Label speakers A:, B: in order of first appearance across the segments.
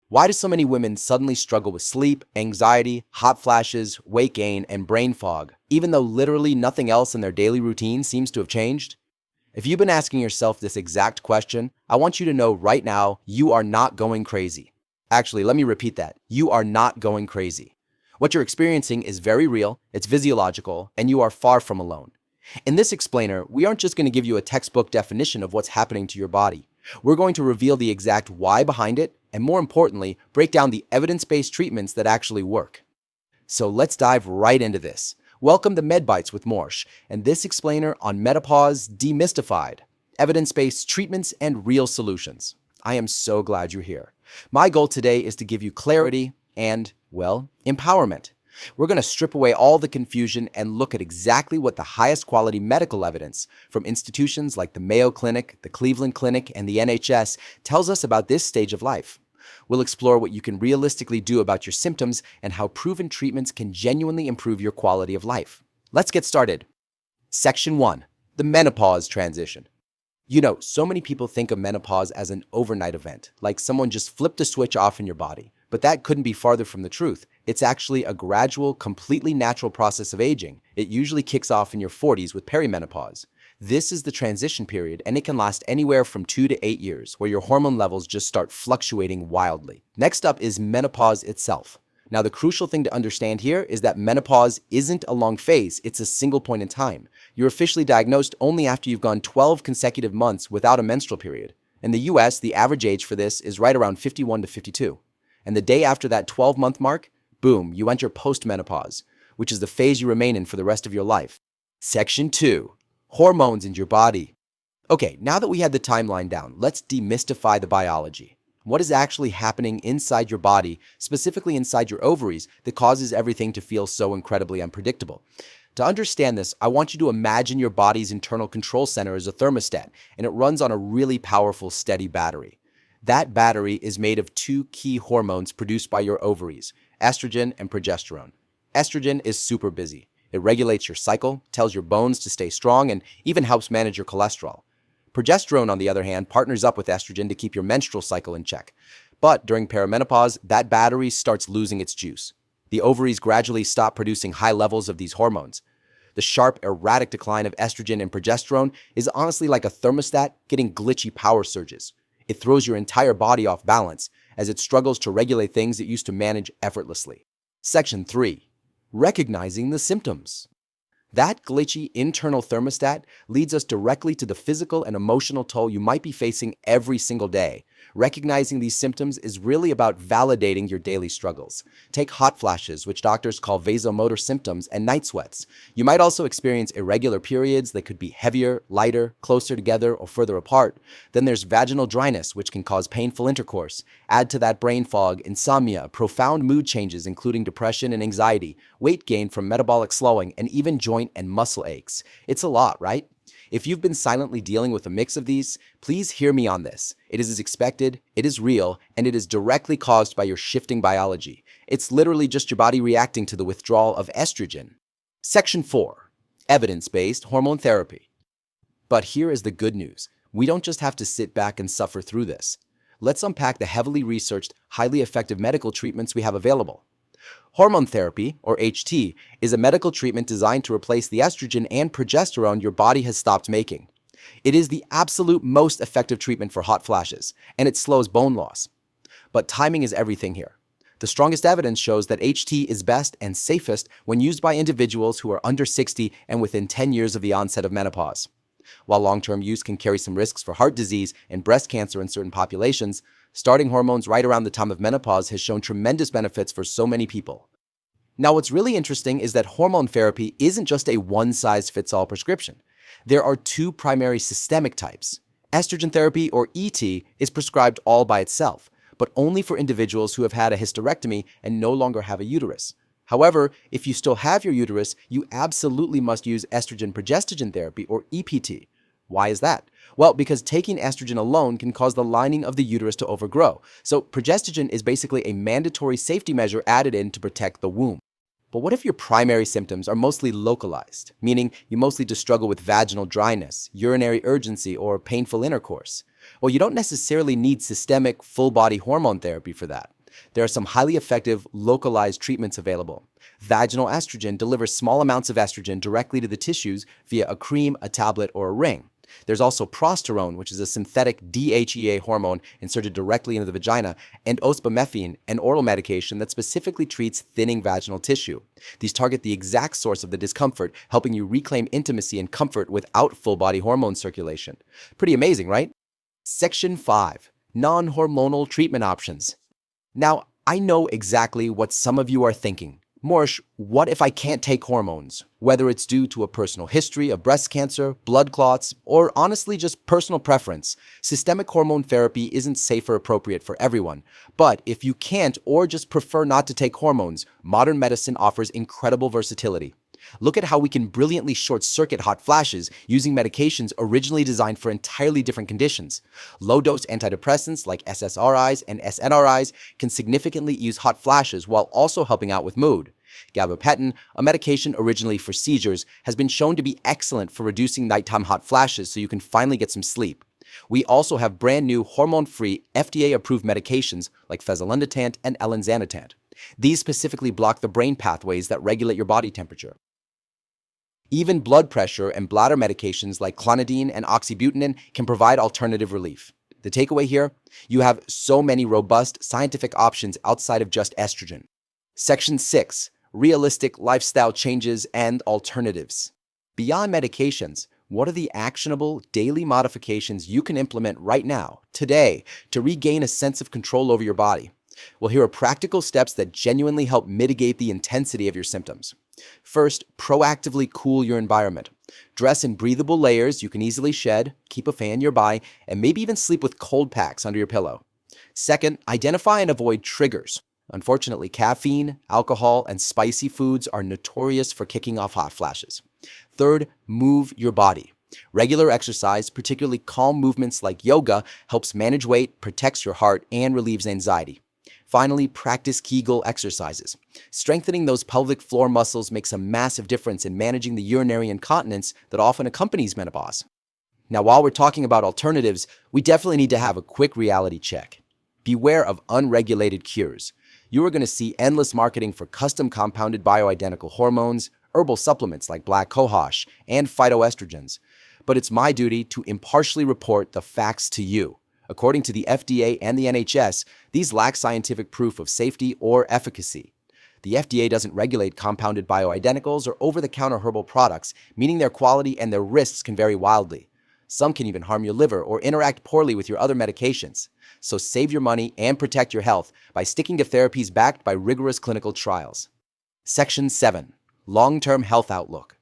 A: Why do so many women suddenly struggle with sleep, anxiety, hot flashes, weight gain, and brain fog, even though literally nothing else in their daily routine seems to have changed? If you've been asking yourself this exact question, I want you to know right now you are not going crazy. Actually, let me repeat that. You are not going crazy. What you're experiencing is very real, it's physiological, and you are far from alone. In this explainer, we aren't just going to give you a textbook definition of what's happening to your body. We're going to reveal the exact why behind it, and more importantly, break down the evidence-based treatments that actually work. So let's dive right into this. Welcome to MedBites with Morsh, and this explainer on menopause demystified, evidence-based treatments and real solutions. I am so glad you're here. My goal today is to give you clarity and, well, empowerment. We're going to strip away all the confusion and look at exactly what the highest quality medical evidence from institutions like the Mayo Clinic, the Cleveland Clinic, and the NHS tells us about this stage of life. We'll explore what you can realistically do about your symptoms and how proven treatments can genuinely improve your quality of life. Let's get started. Section 1. The menopause transition. You know, so many people think of menopause as an overnight event, like someone just flipped a switch off in your body. But that couldn't be farther from the truth. It's actually a gradual, completely natural process of aging. It usually kicks off in your 40s with perimenopause. This is the transition period, and it can last anywhere from 2 to 8 years, where your hormone levels just start fluctuating wildly. Next up is menopause itself. Now, the crucial thing to understand here is that menopause isn't a long phase, it's a single point in time. You're officially diagnosed only after you've gone 12 consecutive months without a menstrual period. In the US, the average age for this is right around 51 to 52. And the day after that 12-month mark, boom, you enter postmenopause, which is the phase you remain in for the rest of your life. Section 2. Hormones in your body. Okay, now that we had the timeline down, let's demystify the biology. What is actually happening inside your body, specifically inside your ovaries, that causes everything to feel so incredibly unpredictable? To understand this, I want you to imagine your body's internal control center as a thermostat, and it runs on a really powerful, steady battery. That battery is made of two key hormones produced by your ovaries, estrogen and progesterone. Estrogen is super busy. It regulates your cycle, tells your bones to stay strong, and even helps manage your cholesterol. Progesterone, on the other hand, partners up with estrogen to keep your menstrual cycle in check. But during perimenopause, that battery starts losing its juice. The ovaries gradually stop producing high levels of these hormones. The sharp, erratic decline of estrogen and progesterone is honestly like a thermostat getting glitchy power surges. It throws your entire body off balance as it struggles to regulate things it used to manage effortlessly. Section 3. Recognizing the symptoms. That glitchy internal thermostat leads us directly to the physical and emotional toll you might be facing every single day. Recognizing these symptoms is really about validating your daily struggles. Take hot flashes, which doctors call vasomotor symptoms, and night sweats. You might also experience irregular periods that could be heavier, lighter, closer together, or further apart. Then there's vaginal dryness, which can cause painful intercourse. Add to that brain fog, insomnia, profound mood changes including depression and anxiety, weight gain from metabolic slowing, and even joint and muscle aches. It's a lot, right? If you've been silently dealing with a mix of these, please hear me on this. It is as expected, it is real, and it is directly caused by your shifting biology. It's literally just your body reacting to the withdrawal of estrogen. Section 4. Evidence-based hormone therapy. But here is the good news. We don't just have to sit back and suffer through this. Let's unpack the heavily researched, highly effective medical treatments we have available. Hormone therapy, or HT, is a medical treatment designed to replace the estrogen and progesterone your body has stopped making. It is the absolute most effective treatment for hot flashes, and it slows bone loss. But timing is everything here. The strongest evidence shows that HT is best and safest when used by individuals who are under 60 and within 10 years of the onset of menopause. While long-term use can carry some risks for heart disease and breast cancer in certain populations, starting hormones right around the time of menopause has shown tremendous benefits for so many people. Now, what's really interesting is that hormone therapy isn't just a one-size-fits-all prescription. There are two primary systemic types. Estrogen therapy, or ET, is prescribed all by itself, but only for individuals who have had a hysterectomy and no longer have a uterus. However, if you still have your uterus, you absolutely must use estrogen-progestogen therapy, or EPT. Why is that? Well, because taking estrogen alone can cause the lining of the uterus to overgrow. So progestogen is basically a mandatory safety measure added in to protect the womb. But what if your primary symptoms are mostly localized, meaning you mostly just struggle with vaginal dryness, urinary urgency, or painful intercourse? Well, you don't necessarily need systemic, full-body hormone therapy for that. There are some highly effective, localized treatments available. Vaginal estrogen delivers small amounts of estrogen directly to the tissues via a cream, a tablet, or a ring. There's also prosterone, which is a synthetic DHEA hormone inserted directly into the vagina, and osbamefene, an oral medication that specifically treats thinning vaginal tissue. These target the exact source of the discomfort, helping you reclaim intimacy and comfort without full-body hormone circulation. Pretty amazing, right? Section 5. Non-hormonal treatment options. Now, I know exactly what some of you are thinking. Morsh, what if I can't take hormones? Whether it's due to a personal history of breast cancer, blood clots, or honestly just personal preference, systemic hormone therapy isn't safe or appropriate for everyone. But if you can't or just prefer not to take hormones, modern medicine offers incredible versatility. Look at how we can brilliantly short-circuit hot flashes using medications originally designed for entirely different conditions. Low-dose antidepressants like SSRIs and SNRIs can significantly ease hot flashes while also helping out with mood. Gabapentin, a medication originally for seizures, has been shown to be excellent for reducing nighttime hot flashes so you can finally get some sleep. We also have brand new hormone-free, FDA-approved medications like fezolinetant and elinzanetant. These specifically block the brain pathways that regulate your body temperature. Even blood pressure and bladder medications like clonidine and oxybutynin can provide alternative relief. The takeaway here? You have so many robust scientific options outside of just estrogen. Section 6. Realistic lifestyle changes and alternatives. Beyond medications, what are the actionable daily modifications you can implement right now, today, to regain a sense of control over your body? Well, here are practical steps that genuinely help mitigate the intensity of your symptoms. First, proactively cool your environment. Dress in breathable layers you can easily shed, keep a fan nearby, and maybe even sleep with cold packs under your pillow. Second, identify and avoid triggers. Unfortunately, caffeine, alcohol, and spicy foods are notorious for kicking off hot flashes. Third, move your body. Regular exercise, particularly calm movements like yoga, helps manage weight, protects your heart, and relieves anxiety. Finally, practice Kegel exercises. Strengthening those pelvic floor muscles makes a massive difference in managing the urinary incontinence that often accompanies menopause. Now, while we're talking about alternatives, we definitely need to have a quick reality check. Beware of unregulated cures. You are going to see endless marketing for custom compounded bioidentical hormones, herbal supplements like black cohosh, and phytoestrogens. But it's my duty to impartially report the facts to you. According to the FDA and the NHS, these lack scientific proof of safety or efficacy. The FDA doesn't regulate compounded bioidenticals or over-the-counter herbal products, meaning their quality and their risks can vary wildly. Some can even harm your liver or interact poorly with your other medications. So save your money and protect your health by sticking to therapies backed by rigorous clinical trials. Section 7. Long-term health outlook.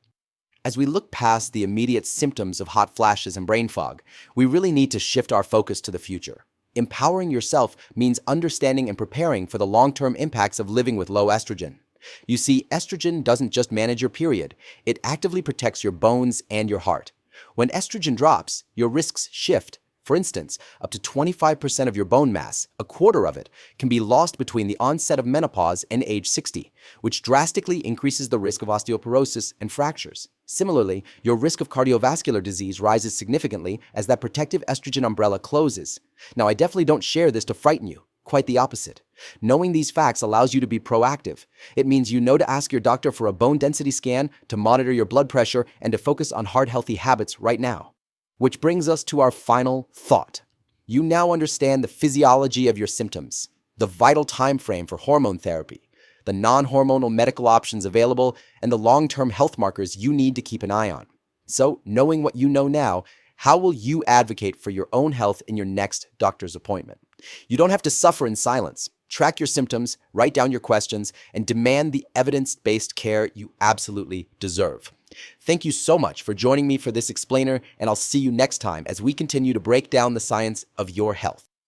A: As we look past the immediate symptoms of hot flashes and brain fog, we really need to shift our focus to the future. Empowering yourself means understanding and preparing for the long-term impacts of living with low estrogen. You see, estrogen doesn't just manage your period, it actively protects your bones and your heart. When estrogen drops, your risks shift. For instance, up to 25% of your bone mass, a quarter of it, can be lost between the onset of menopause and age 60, which drastically increases the risk of osteoporosis and fractures. Similarly, your risk of cardiovascular disease rises significantly as that protective estrogen umbrella closes. Now, I definitely don't share this to frighten you. Quite the opposite. Knowing these facts allows you to be proactive. It means you know to ask your doctor for a bone density scan, to monitor your blood pressure, and to focus on heart-healthy habits right now. Which brings us to our final thought. You now understand the physiology of your symptoms, the vital time frame for hormone therapy, the non-hormonal medical options available, and the long-term health markers you need to keep an eye on. So, knowing what you know now, how will you advocate for your own health in your next doctor's appointment? You don't have to suffer in silence. Track your symptoms, write down your questions, and demand the evidence-based care you absolutely deserve. Thank you so much for joining me for this explainer, and I'll see you next time as we continue to break down the science of your health.